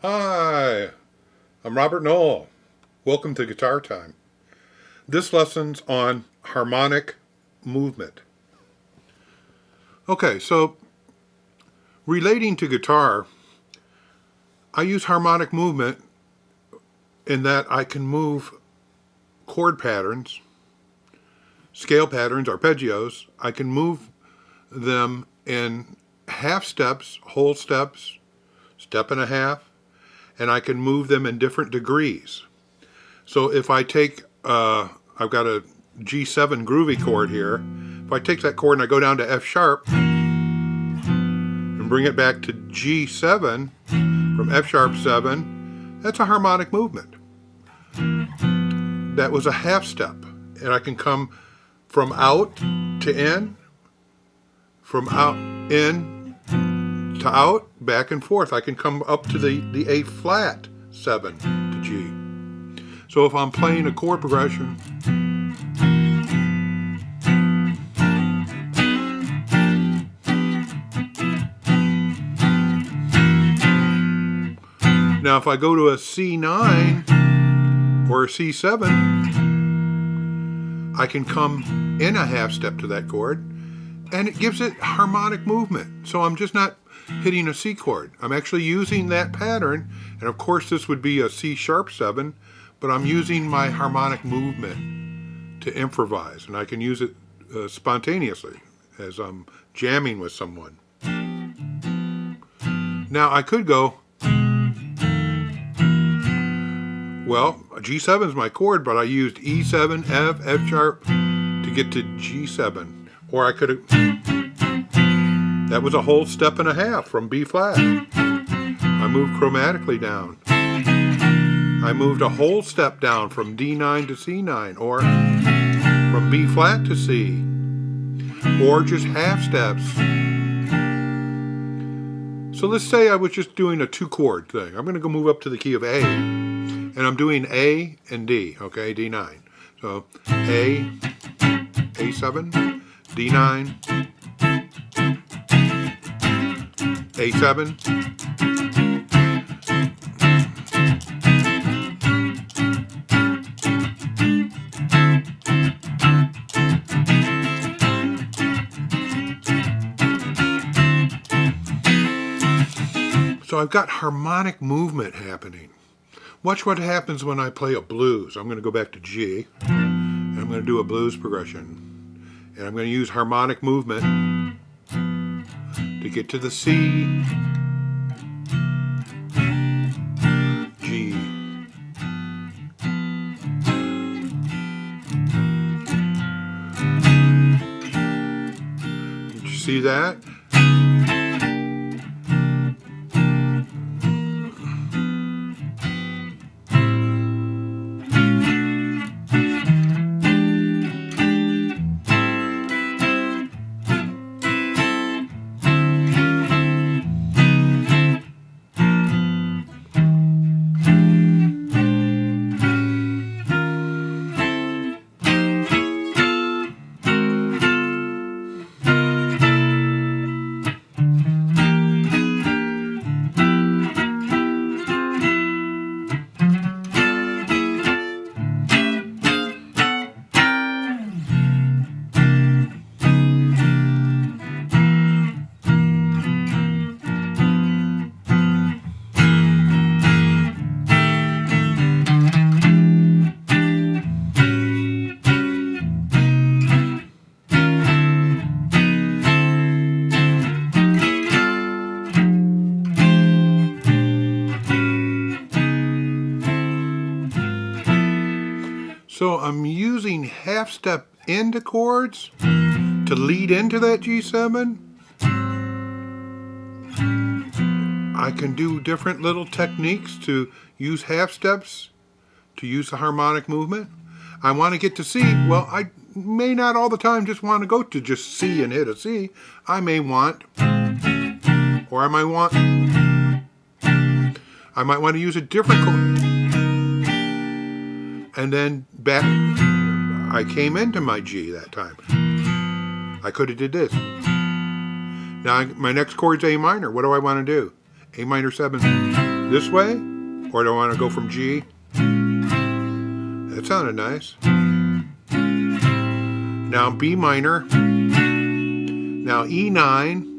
Hi, I'm Robert Knoll. Welcome to Guitar Time. This lesson's on harmonic movement. Okay, so relating to guitar, I use harmonic movement in that I can move chord patterns, scale patterns, arpeggios. I can move them in half steps, whole steps, step and a half, and I can move them in different degrees. So if I take, I've got a G7 groovy chord here. If I take that chord and I go down to F sharp and bring it back to G7 from F sharp 7, that's a harmonic movement. That was a half step. And I can come from out to in, from out, in, to out, back and forth. I can come up to the A flat 7 to G. So if I'm playing a chord progression, now if I go to a C9 or a C7, I can come in a half step to that chord and it gives it harmonic movement. So I'm just not hitting a C chord. I'm actually using that pattern, and of course this would be a C sharp 7, but I'm using my harmonic movement to improvise, and I can use it spontaneously as I'm jamming with someone. Now I could go, well, G7 is my chord, but I used E7, F, F sharp to get to G7. Or I could have, that was a whole step and a half from B flat. I moved chromatically down. I moved a whole step down from D9 to C9, or from B flat to C, or just half steps. So let's say I was just doing a 2-chord thing. I'm going to go move up to the key of A, and I'm doing A and D, okay, D9. So A, A7, D9, A7, so I've got harmonic movement happening. Watch what happens when I play a blues. I'm going to go back to G, and I'm going to do a blues progression. And I'm going to use harmonic movement to get to the C, G. Did you see that? So I'm using half step into chords to lead into that G7. I can do different little techniques to use half steps to use the harmonic movement. I want to get to C. Well, I may not all the time just want to go to just C and hit a C. I may want, or I might want to use a different chord. And then back, I came into my G that time. I could have did this. Now my next chord's A minor. What do I want to do? A minor 7 this way, or do I want to go from G? That sounded nice. Now B minor. Now E9.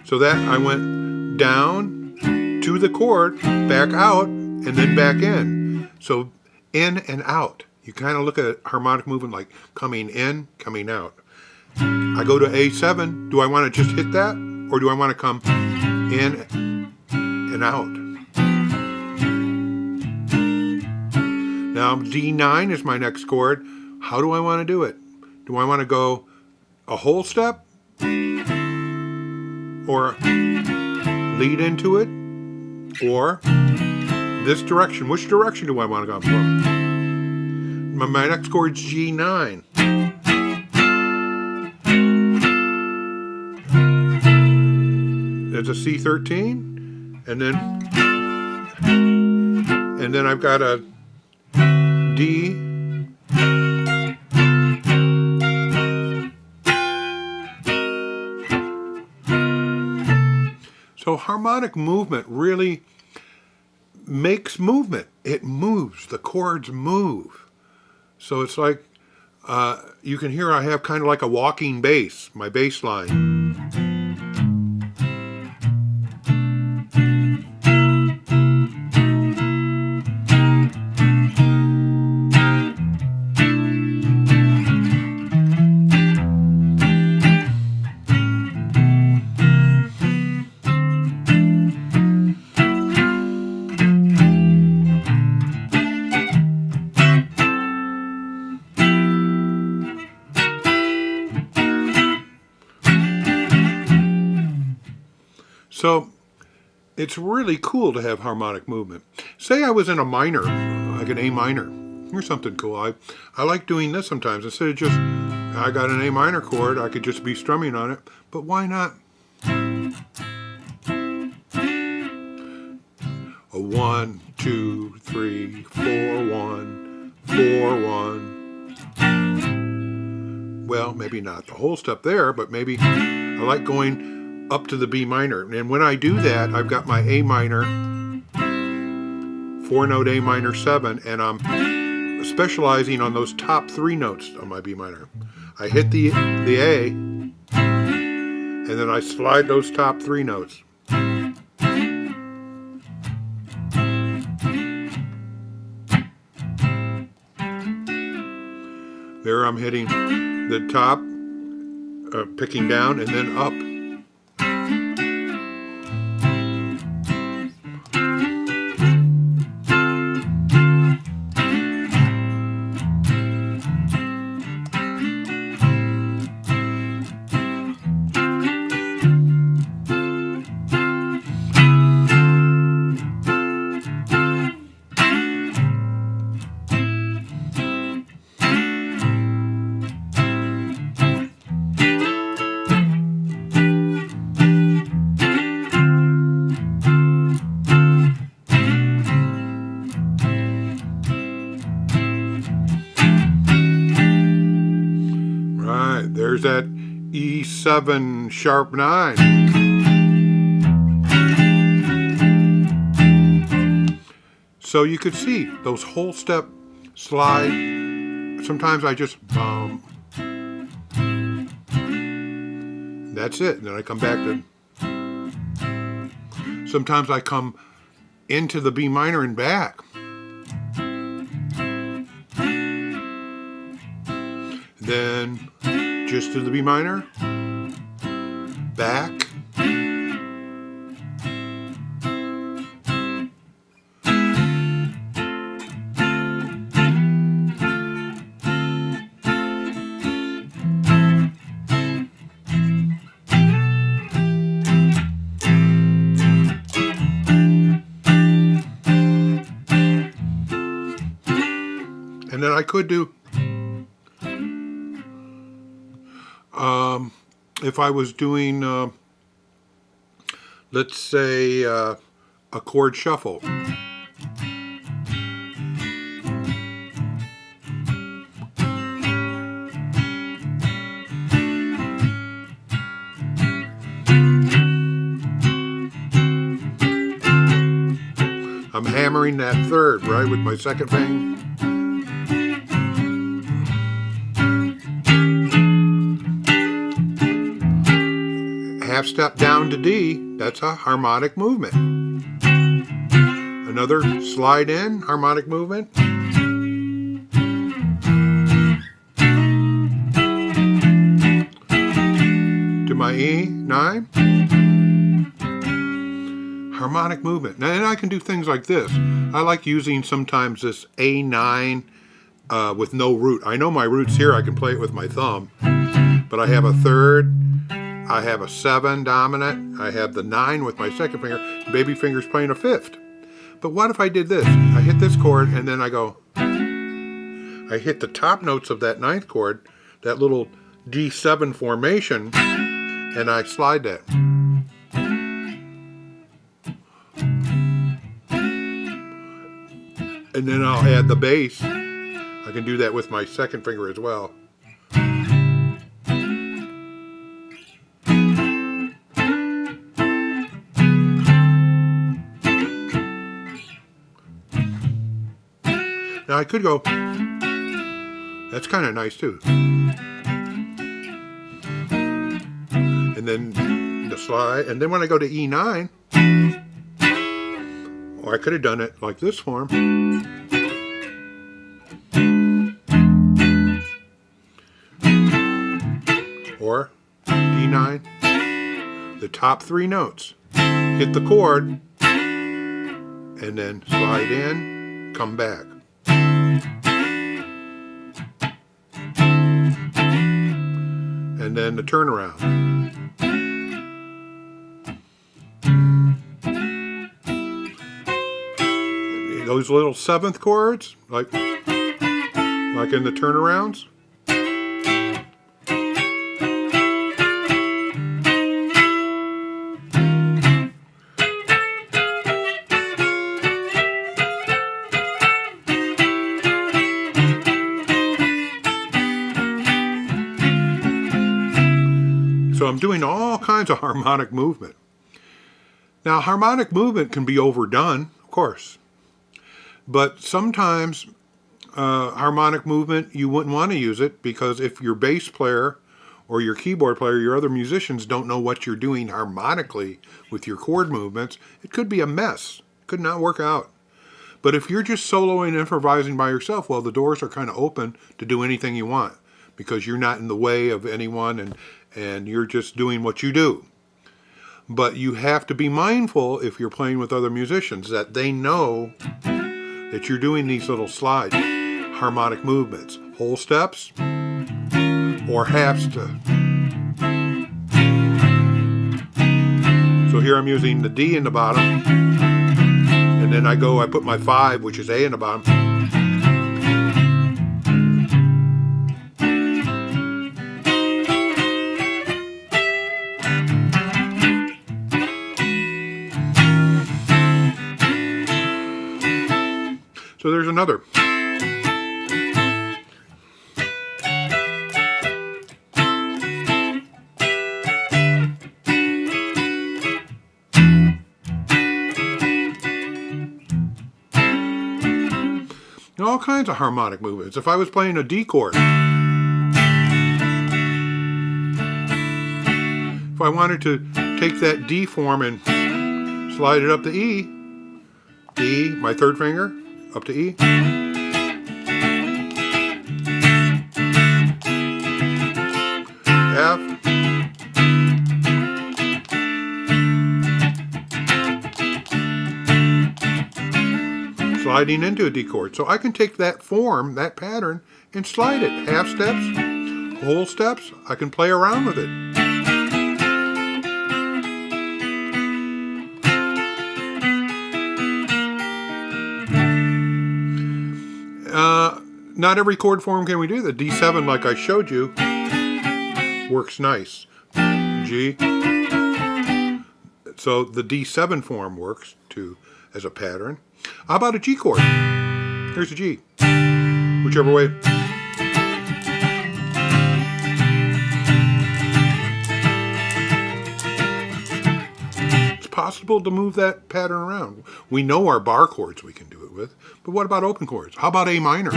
So that I went down to the chord, back out, and then back in. So in and out. You kind of look at harmonic movement like coming in, coming out. I go to A7. Do I want to just hit that? Or do I want to come in and out? Now D9 is my next chord. How do I want to do it? Do I want to go a whole step? Or lead into it? Or this direction? Which direction do I want to go from? My next chord is G9. There's a C13, and then I've got a D. So harmonic movement really makes movement. It moves. The chords move. So it's like you can hear I have kind of like a walking bass, my bass line. So it's really cool to have harmonic movement. Say I was in a minor, like an A minor. Here's something cool. I like doing this sometimes. Instead of just, I got an A minor chord, I could just be strumming on it. But why not? A 1, 2, 3, 4, 1, 4, 1. Well, maybe not the whole step there, but maybe I like going up to the B minor. And when I do that, I've got my A minor, 4-note A minor 7, and I'm specializing on those top 3 notes on my B minor. I hit the A, and then I slide those top 3 notes. There I'm hitting the top, picking down, and then up. There's that E7 sharp 9. So you could see those whole step slide. Sometimes I just that's it. And then I come back to. Sometimes I come into the B minor and back. Then just to the B minor, back, and then I could do if I was doing, let's say, a chord shuffle. I'm hammering that third, right, with my second finger. Half step down to D, that's a harmonic movement. Another slide in, harmonic movement. To my E9. Harmonic movement. Now, and I can do things like this. I like using sometimes this A9 with no root. I know my root's here, I can play it with my thumb. But I have a third, I have a 7 dominant, I have the 9 with my second finger, baby finger's playing a 5th. But what if I did this? I hit this chord and then I go, I hit the top notes of that 9th chord, that little D7 formation, and I slide that. And then I'll add the bass. I can do that with my second finger as well. Now I could go, that's kind of nice too. And then the slide, and then when I go to E9, or I could have done it like this form. Or D9, the top 3 notes, hit the chord, and then slide in, come back. And then the turnaround. Those little 7th chords, like in the turnarounds. So I'm doing all kinds of harmonic movement. Now, harmonic movement can be overdone, of course. But sometimes harmonic movement, you wouldn't want to use it because if your bass player or your keyboard player, your other musicians don't know what you're doing harmonically with your chord movements, it could be a mess. It could not work out. But if you're just soloing, improvising by yourself, well, the doors are kind of open to do anything you want because you're not in the way of anyone and you're just doing what you do. But you have to be mindful if you're playing with other musicians that they know that you're doing these little slide harmonic movements, whole steps or half steps. So here I'm using the D in the bottom, and then I put my 5, which is A in the bottom. So there's another. All kinds of harmonic movements. If I was playing a D chord, if I wanted to take that D form and slide it up to E, D, my 3rd finger, up to E. F. Sliding into a D chord. So I can take that form, that pattern, and slide it. Half steps, whole steps. I can play around with it. Not every chord form can we do. The D7, like I showed you, works nice. G. So the D7 form works too as a pattern. How about a G chord? Here's a G. Whichever way. It's possible to move that pattern around. We know our bar chords we can do it with, but what about open chords? How about A minor?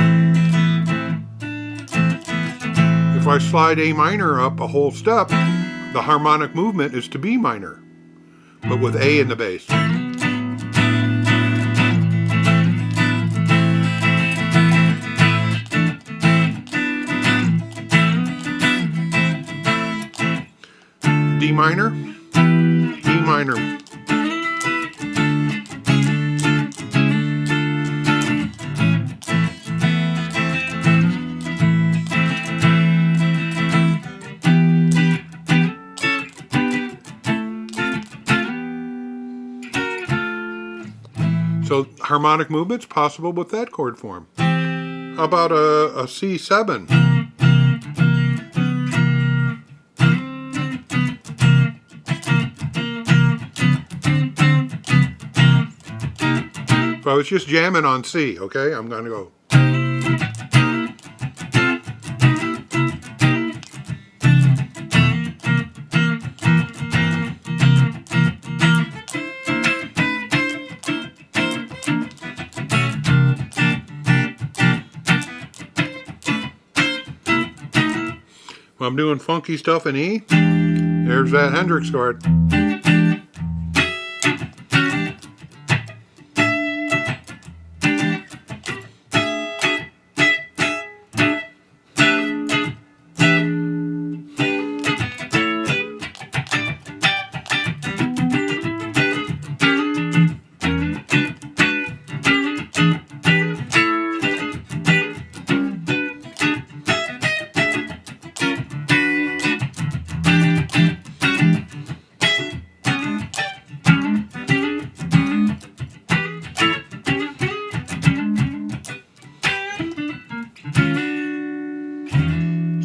If I slide A minor up a whole step, the harmonic movement is to B minor, but with A in the bass. D minor, E minor. So harmonic movement's possible with that chord form. How about a C7? If I was just jamming on C, okay, I'm going to go. When I'm doing funky stuff in E, there's that Hendrix chord.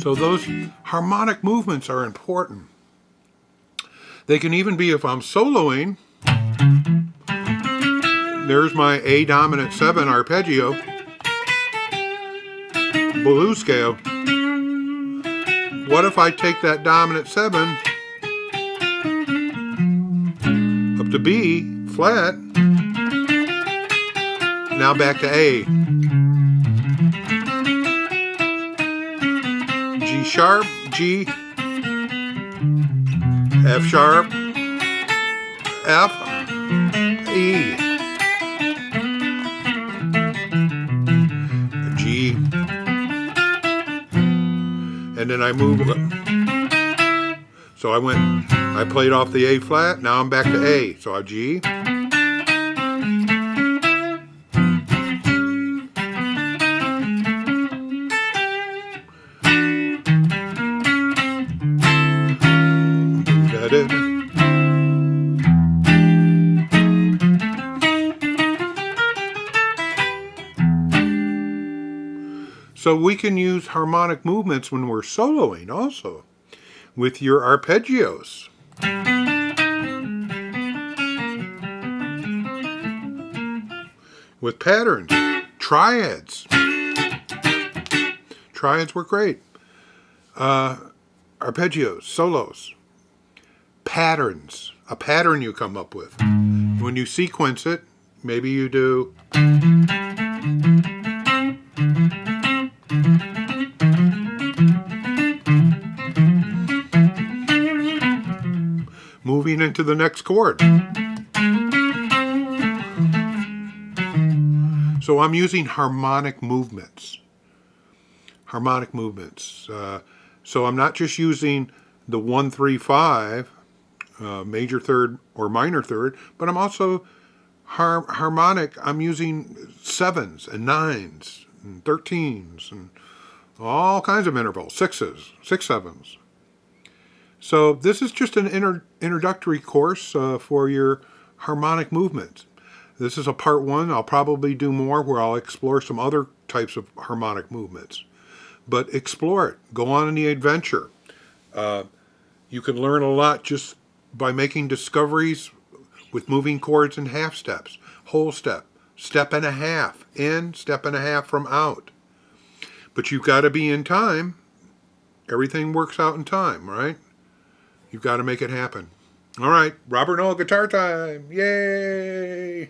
So those harmonic movements are important. They can even be if I'm soloing. There's my A dominant 7 arpeggio, blues scale. What if I take that dominant 7 up to B flat, now back to A. G sharp, G, F sharp, F, E, G, and then I move. So I played off the A flat, now I'm back to A. So I G, so we can use harmonic movements when we're soloing also with your arpeggios. With patterns, triads. Triads work great. Arpeggios, solos. Patterns, a pattern you come up with. When you sequence it, maybe you do moving into the next chord. So I'm using harmonic movements. Harmonic movements. So I'm not just using the 1, 3, 5, major third or minor third, but I'm also harmonic. I'm using 7s and 9s and 13s and all kinds of intervals, 6s, 6 7s. So this is just an introductory course for your harmonic movements. This is a part 1. I'll probably do more where I'll explore some other types of harmonic movements. But explore it. Go on the adventure. You can learn a lot just by making discoveries with moving chords and half steps, whole step, step and a half in, step and a half from out. But you've got to be in time. Everything works out in time, right? You've got to make it happen. All right, Robert Noel guitar time. Yay!